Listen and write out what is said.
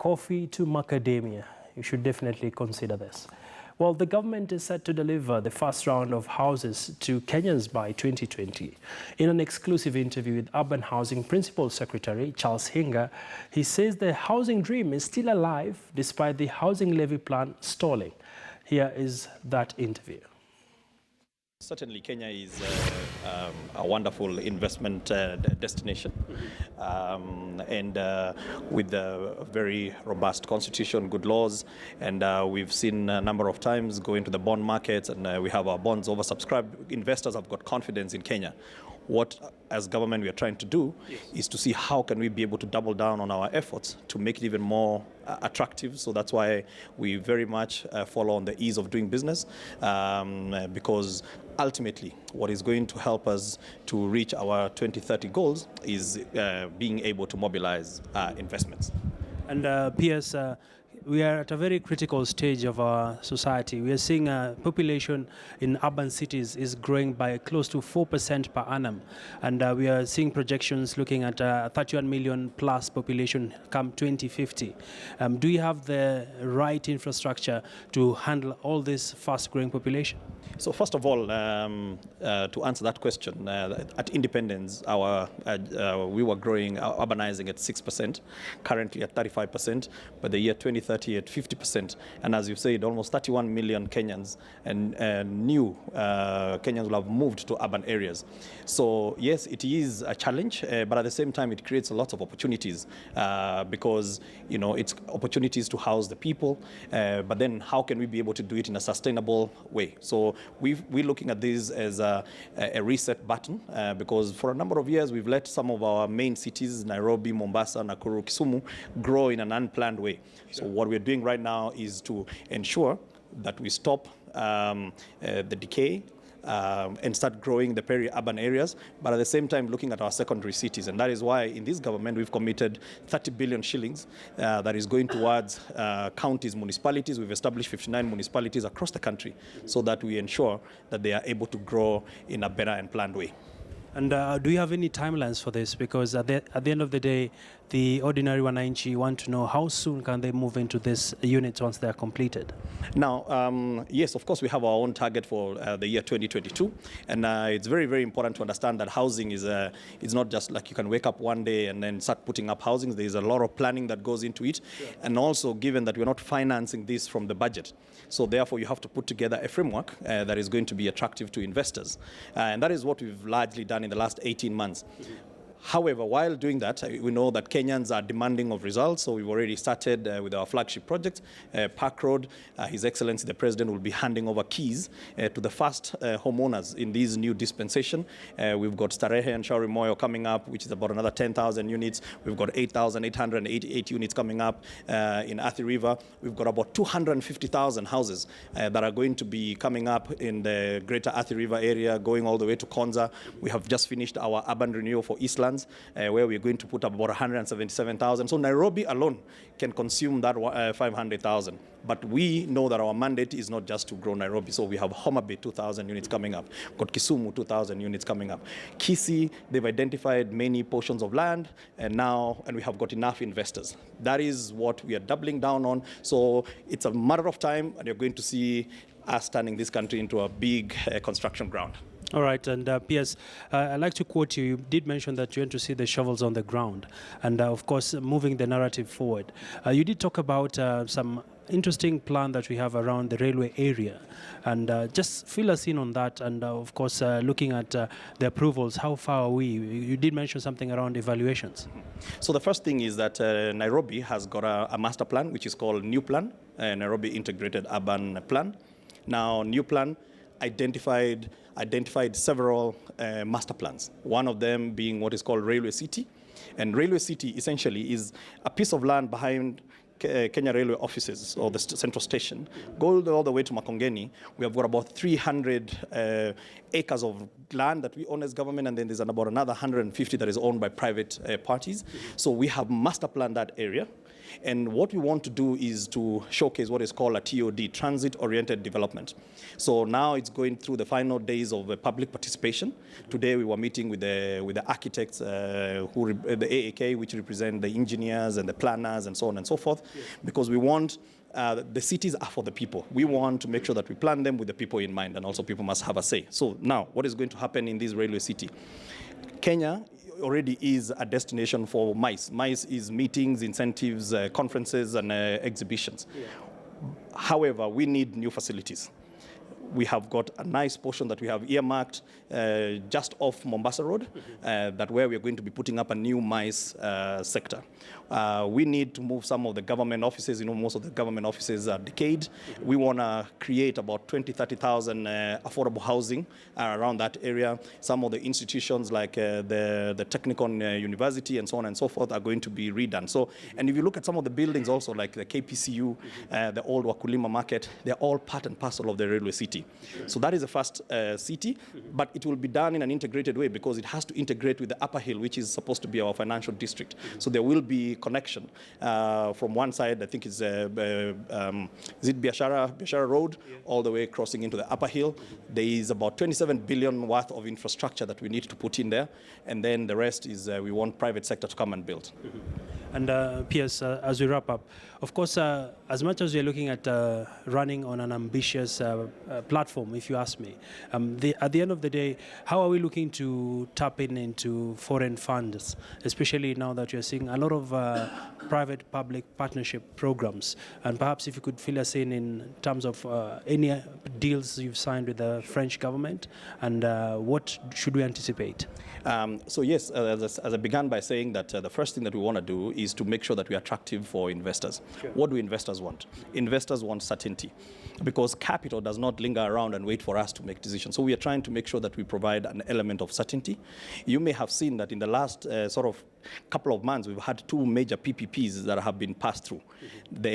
coffee to macadamia. You should definitely consider this. Well, the government is set to deliver the first round of houses to Kenyans by 2020. In an exclusive interview with Urban Housing Principal Secretary Charles Hinga, he says the housing dream is still alive despite the housing levy plan stalling. Here is that interview. Certainly, Kenya is a wonderful investment destination, and with a very robust constitution, good laws, and we've seen a number of times go into the bond markets, and we have our bonds oversubscribed. Investors have got confidence in Kenya. What, as government, we are trying to do is to see how can we be able to double down on our efforts to make it even more attractive. So that's why we very much follow on the ease of doing business, because ultimately what is going to help us to reach our 2030 goals is being able to mobilize investments. And PS, we are at a very critical stage of our society. We are seeing population in urban cities is growing by close to 4% per annum. And we are seeing projections looking at 31 million plus population come 2050. Do you have the right infrastructure to handle all this fast growing population? So first of all, to answer that question, at independence, we were growing, urbanizing at 6%, currently at 35%, by the year 2030 at 50%. And as you said, almost 31 million Kenyans and new Kenyans will have moved to urban areas. So yes, it is a challenge, but at the same time, it creates a lot of opportunities because, you know, it's opportunities to house the people, but then how can we be able to do it in a sustainable way? So we're looking at this as a reset button because for a number of years we've let some of our main cities, Nairobi, Mombasa, Nakuru, Kisumu, grow in an unplanned way. So what we're doing right now is to ensure that we stop the decay and start growing the peri-urban areas, but at the same time looking at our secondary cities. And that is why in this government we've committed 30 billion shillings that is going towards counties, municipalities. We've established 59 municipalities across the country so that we ensure that they are able to grow in a better and planned way. And do you have any timelines for this? Because at the end of the day, the ordinary wananchi want to know how soon can they move into this units once they are completed? Now, yes, of course, we have our own target for the year 2022. And it's very, very important to understand that housing is it's not just like you can wake up one day and then start putting up housing. There's a lot of planning that goes into it. Sure. And also, given that we're not financing this from the budget, so therefore you have to put together a framework that is going to be attractive to investors. And that is what we've largely done in the last 18 months. Mm-hmm. However, while doing that, we know that Kenyans are demanding of results, so we've already started with our flagship project, Park Road. His Excellency the President will be handing over keys to the first homeowners in this new dispensation. We've got Starehe and Shauri Moyo coming up, which is about another 10,000 units. We've got 8,888 units coming up in Athi River. We've got about 250,000 houses that are going to be coming up in the greater Athi River area, going all the way to Konza. We have just finished our urban renewal for Eastland, where we're going to put up about 177,000. So Nairobi alone can consume that 500,000. But we know that our mandate is not just to grow Nairobi. So we have Homa Bay, 2,000 units coming up. Got Kisumu, 2,000 units coming up. Kisii, they've identified many portions of land, and we have got enough investors. That is what we are doubling down on. So it's a matter of time, and you're going to see us turning this country into a big construction ground. All right, and P.S., I'd like to quote you. You did mention that you want to see the shovels on the ground, and of course, moving the narrative forward. You did talk about some interesting plan that we have around the railway area, and just fill us in on that, and of course, looking at the approvals, how far are we? You did mention something around evaluations. So the first thing is that Nairobi has got a master plan, which is called New Plan, Nairobi Integrated Urban Plan. Now, New Plan identified several master plans, one of them being what is called Railway City. And Railway City essentially is a piece of land behind Kenya Railway offices or the central station. Go all the way to Makongeni. We have got about 300 acres of land that we own as government, and then there's about another 150 that is owned by private parties. So we have master planned that area. And what we want to do is to showcase what is called a TOD, transit-oriented development. So now it's going through the final days of public participation. Today we were meeting with the architects, the AAK, which represent the engineers and the planners and so on and so forth, because we want the cities are for the people. We want to make sure that we plan them with the people in mind, and also people must have a say. So now, what is going to happen in this railway city? Kenya already is a destination for MICE. MICE is meetings, incentives, conferences, and exhibitions. However, we need new facilities. We have got a nice portion that we have earmarked just off Mombasa Road, that where we are going to be putting up a new MICE sector. We need to move some of the government offices. You know, most of the government offices are decayed. We want to create about 30,000 affordable housing around that area. Some of the institutions like the Technical University and so on and so forth are going to be redone. So, and if you look at some of the buildings also like the KPCU, the old Wakulima Market, they're all part and parcel of the railway city. So that is the first city, but it will be done in an integrated way because it has to integrate with the upper hill, which is supposed to be our financial district. So there will be connection from one side. I think it's is it Biashara Road, all the way crossing into the upper hill. There is about 27 billion worth of infrastructure that we need to put in there, and then the rest is we want private sector to come and build. And PS, as we wrap up, of course, as much as we're looking at running on an ambitious platform, if you ask me, at the end of the day, how are we looking to tap into foreign funds, especially now that you're seeing a lot of private-public partnership programs? And perhaps if you could fill us in terms of any deals you've signed with the French government, and what should we anticipate? So yes, as I began by saying that the first thing that we want to do is to make sure that we are attractive for investors. Sure. What do investors want? Investors want certainty, because capital does not linger around and wait for us to make decisions. So we are trying to make sure that we provide an element of certainty. You may have seen that in the last sort of couple of months, we've had 2 major PPPs that have been passed through. The